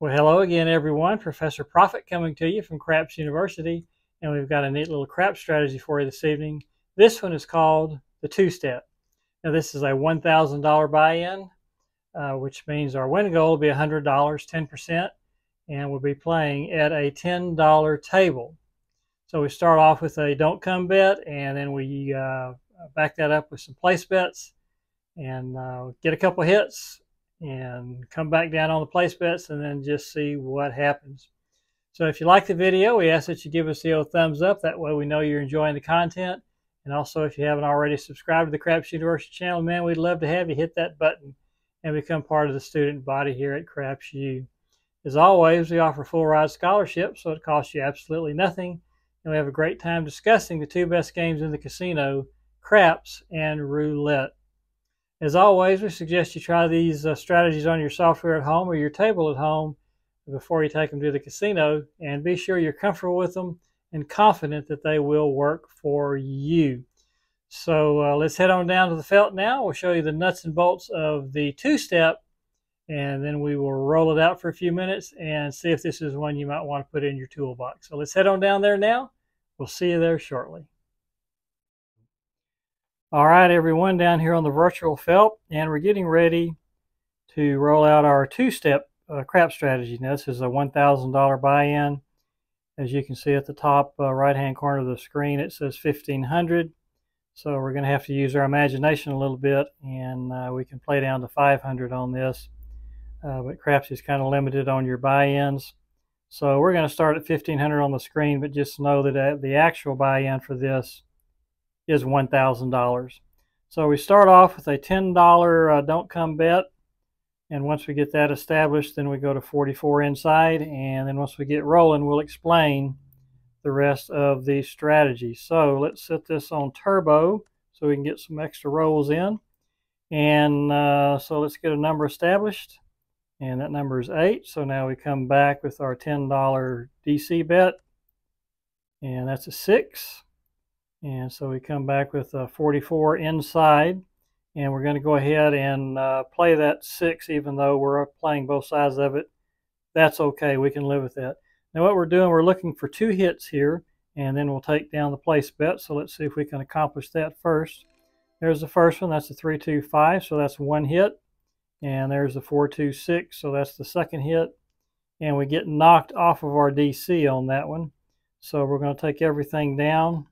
Well, hello again, everyone. Professor Profit coming to you from Craps University, and we've got a neat little crap strategy for you this evening. This one is called the two-step. Now, this is a $1,000 buy-in, which means our win goal will be $100, 10%, and we'll be playing at a $10 table. So we start off with a don't come bet, and then we back that up with some place bets, and get a couple hits, and come back down on the place bets, and then just see what happens. So if you like the video, we ask that you give us the old thumbs up. That way we know you're enjoying the content. And also, if you haven't already subscribed to the Craps University channel, man, we'd love to have you hit that button and become part of the student body here at Craps U. As always, we offer full ride scholarships, so it costs you absolutely nothing. And we have a great time discussing the two best games in the casino, craps and roulette. As always, we suggest you try these strategies on your software at home or your table at home before you take them to the casino, and be sure you're comfortable with them and confident that they will work for you. So let's head on down to the felt now. We'll show you the nuts and bolts of the two-step, and then we will roll it out for a few minutes and see if this is one you might want to put in your toolbox. So let's head on down there now. We'll see you there shortly. All right, everyone, down here on the virtual felt, and we're getting ready to roll out our two-step crap strategy. Now, this is a $1,000 buy-in. As you can see at the top right-hand corner of the screen, it says 1,500. So we're going to have to use our imagination a little bit, and we can play down to 500 on this. But craps is kind of limited on your buy-ins. So we're going to start at 1,500 on the screen, but just know that the actual buy-in for this is $1,000. So we start off with a $10 don't come bet, and once we get that established, then we go to 44 inside, and then once we get rolling, we'll explain the rest of the strategy. So let's set this on turbo so we can get some extra rolls in, and so let's get a number established, and that number is 8. So now we come back with our $10 DC bet, and that's a 6. And so we come back with 44 inside, and we're going to go ahead and play that 6, even though we're playing both sides of it. That's okay. We can live with that. Now what we're doing, we're looking for 2 hits here, and then we'll take down the place bet. So let's see if we can accomplish that first. There's the first one. That's a 3-2-5, so that's 1 hit. And there's the 4-2-6, so that's the second hit. And we get knocked off of our DC on that one. So we're going to take everything down,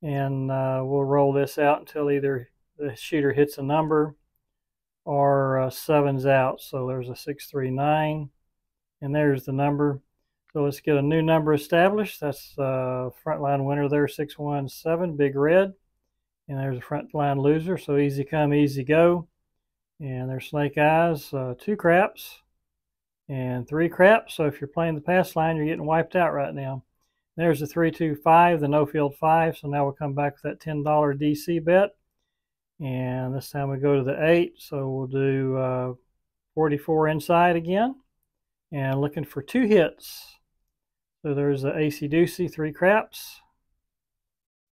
and we'll roll this out until either the shooter hits a number or 7's out. So there's a 6-3-9, and there's the number. So let's get a new number established. That's frontline winner there, 6-1-7, big red. And there's a frontline loser, so easy come, easy go. And there's snake eyes, 2 craps and 3 craps. So if you're playing the pass line, you're getting wiped out right now. There's the 3-2-5, the no-field 5. So now we'll come back with that $10 DC bet. And this time we go to the 8. So we'll do 44 inside again. And looking for 2 hits. So there's the AC Deucey, 3 craps.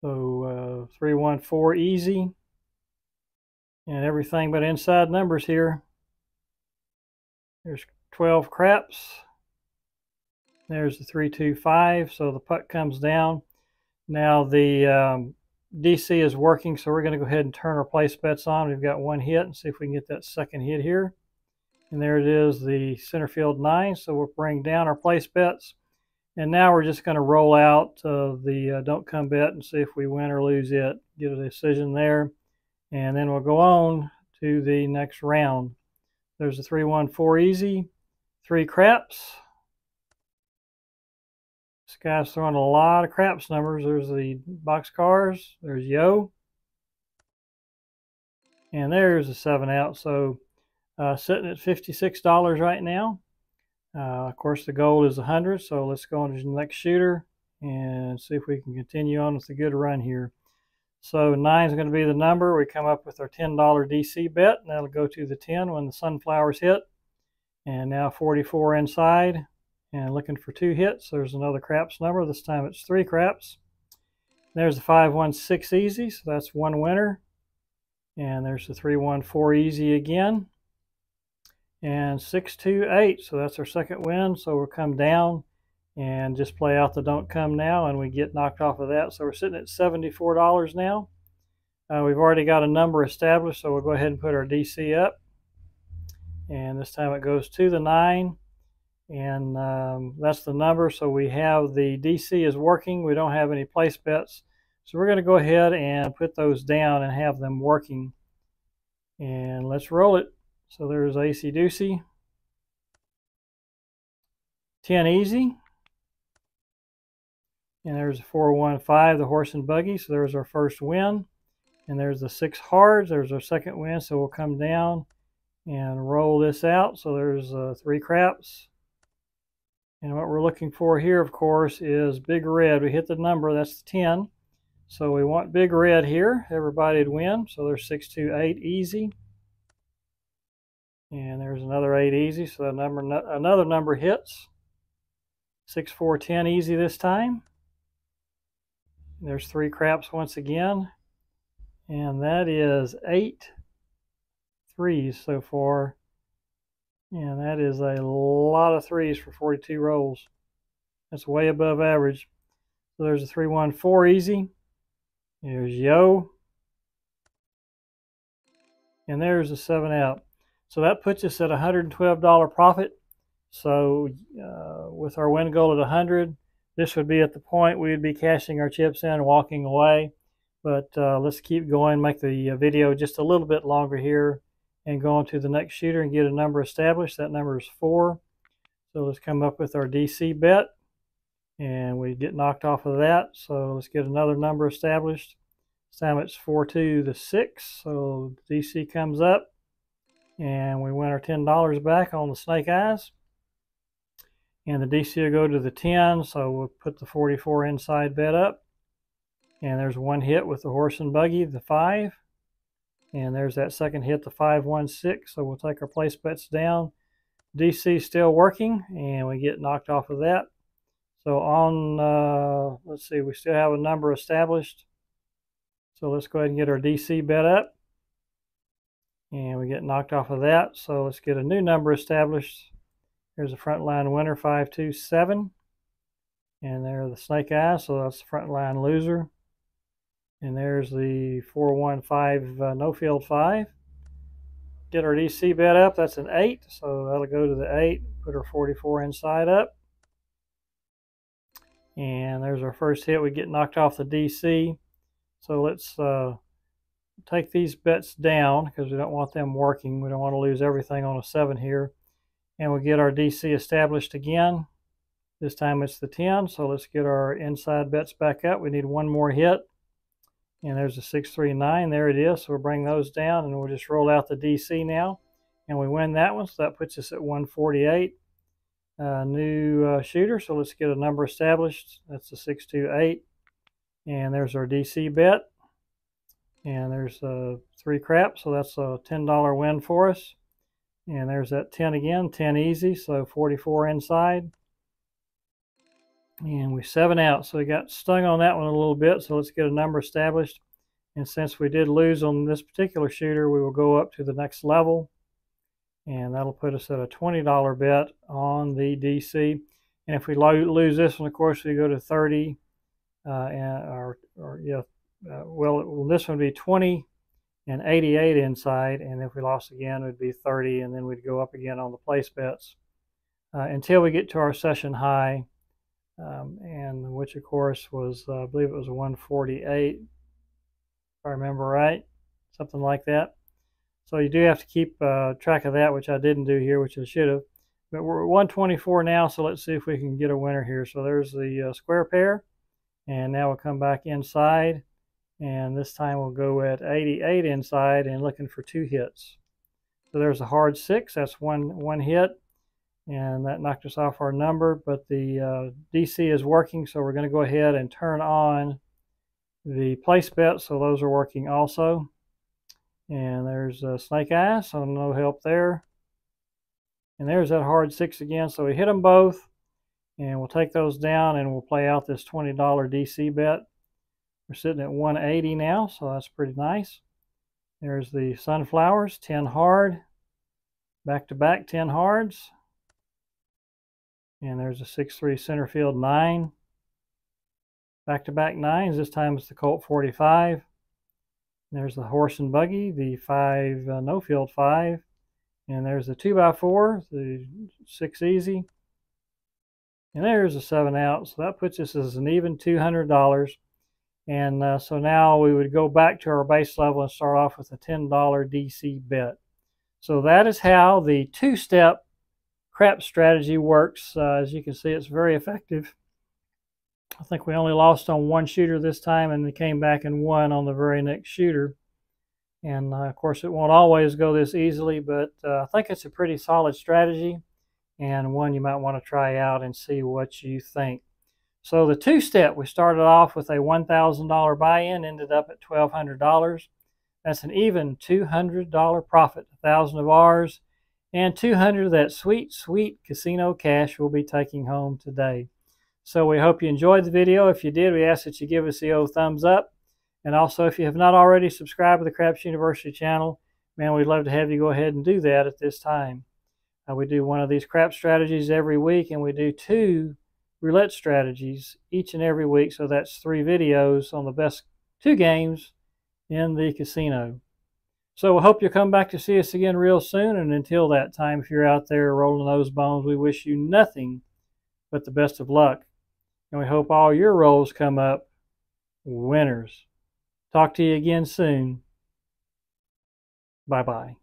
So 3-1-4 easy. And everything but inside numbers here. There's 12 craps. There's the 3-2-5, so the puck comes down. Now the DC is working, so we're going to go ahead and turn our place bets on. We've got 1 hit, and see if we can get that second hit here. And there it is, the center field 9. So we'll bring down our place bets. And now we're just going to roll out the don't come bet and see if we win or lose it. Get a decision there. And then we'll go on to the next round. There's a 3-1-4 easy, 3 craps. This guy's throwing a lot of craps numbers. There's the box cars. There's Yo. And there's a 7 out. So sitting at $56 right now. Of course, the goal is 100. So let's go on to the next shooter and see if we can continue on with a good run here. So 9 is going to be the number. We come up with our $10 DC bet, and that'll go to the 10 when the sunflowers hit. And now 44 inside, and looking for 2 hits. There's another craps number. This time it's 3 craps. There's the 5-1-6 easy, so that's 1 winner. And there's the 3-1-4 easy again. and 628. So that's our second win. So we'll come down and just play out the don't come now, and we get knocked off of that. So we're sitting at $74 now. We've already got a number established, so we'll go ahead and put our DC up. And this time it goes to the 9, and that's the number. So we have the DC is working. We don't have any place bets. So we're going to go ahead and put those down and have them working. And let's roll it. So there's AC Deucey. 10 easy. And there's a 415, the horse and buggy. So there's our first win. And there's the 6 hards. There's our second win. So we'll come down and roll this out. So there's 3 craps. And what we're looking for here, of course, is big red. We hit the number, that's the 10. So we want big red here. Everybody'd win. So there's 628 easy. And there's another 8 easy. So another number hits. 6410 easy this time. There's 3 craps once again. And that is 8 threes so far. And that is a lot of threes for 42 rolls. That's way above average. So there's a 314 easy. There's yo. And there's a 7 out. So that puts us at $112 profit. So with our win goal at 100, this would be at the point we would be cashing our chips in and walking away. But let's keep going, make the video just a little bit longer here and go on to the next shooter and get a number established. That number is 4. So let's come up with our DC bet. And we get knocked off of that. So let's get another number established. This time it's 4 to the 6. So DC comes up. And we win our $10 back on the snake eyes. And the DC will go to the 10. So we'll put the 44 inside bet up. And there's one hit with the horse and buggy, the 5. And there's that second hit, the 516. So we'll take our place bets down. DC still working, and we get knocked off of that. So on, let's see, we still have a number established. So let's go ahead and get our DC bet up. And we get knocked off of that. So let's get a new number established. Here's a front line winner, 527. And there's the snake eyes, so that's the front line loser. And there's the 415 no field 5. Get our DC bet up, that's an 8. So that'll go to the 8. Put our 44 inside up. And there's our first hit. We get knocked off the DC. So let's take these bets down because we don't want them working. We don't want to lose everything on a 7 here. And we'll get our DC established again. This time it's the 10. So let's get our inside bets back up. We need one more hit. And there's a 639. There it is. So we'll bring those down and we'll just roll out the DC now. And we win that one. So that puts us at 148. New shooter. So let's get a number established. That's the 628. And there's our DC bet. And there's 3 craps. So that's a $10 win for us. And there's that 10 again. 10 easy. So 44 inside. And we 7 out. So we got stung on that one a little bit. So let's get a number established. And since we did lose on this particular shooter, we will go up to the next level. And that'll put us at a $20 bet on the DC. And if we lose this one, of course, we go to 30. Well, this one would be 20 and 88 inside. And if we lost again, it would be 30. And then we'd go up again on the place bets until we get to our session high. And which of course was, I believe it was 148, if I remember right, something like that. So you do have to keep track of that, which I didn't do here, which I should have. But we're at 124 now, so let's see if we can get a winner here. So there's the square pair, and now we'll come back inside, and this time we'll go at 88 inside and looking for 2 hits. So there's a hard 6, that's one hit. And that knocked us off our number, but the DC is working, so we're going to go ahead and turn on the place bet, so those are working also. And there's snake eyes, so no help there. And there's that hard 6 again, so we hit them both, and we'll take those down and we'll play out this $20 DC bet. We're sitting at 180 now, so that's pretty nice. There's the sunflowers, 10 hard. Back-to-back 10 hards. And there's a 6-3 center field 9. Back-to-back 9s. This time it's the Colt 45. There's the horse and buggy, the 5 no field 5. And there's the 2x4, the 6 easy. And there's a 7 out. So that puts us as an even $200. And so now we would go back to our base level and start off with a $10 DC bet. So that is how the two-step craps strategy works. As you can see, it's very effective. I think we only lost on one shooter this time, and we came back and won on the very next shooter. And of course, it won't always go this easily, but I think it's a pretty solid strategy and one you might want to try out and see what you think. So the two-step, we started off with a $1,000 buy-in, ended up at $1,200. That's an even $200 profit, $1,000 of ours, and $200 of that sweet, sweet casino cash we'll be taking home today. So we hope you enjoyed the video. If you did, we ask that you give us the old thumbs up. And also, if you have not already subscribed to the Craps University channel, man, we'd love to have you go ahead and do that at this time. We do one of these crap strategies every week, and we do 2 roulette strategies each and every week. So that's 3 videos on the best 2 games in the casino. So we hope you'll come back to see us again real soon. And until that time, if you're out there rolling those bones, we wish you nothing but the best of luck. And we hope all your rolls come up winners. Talk to you again soon. Bye-bye.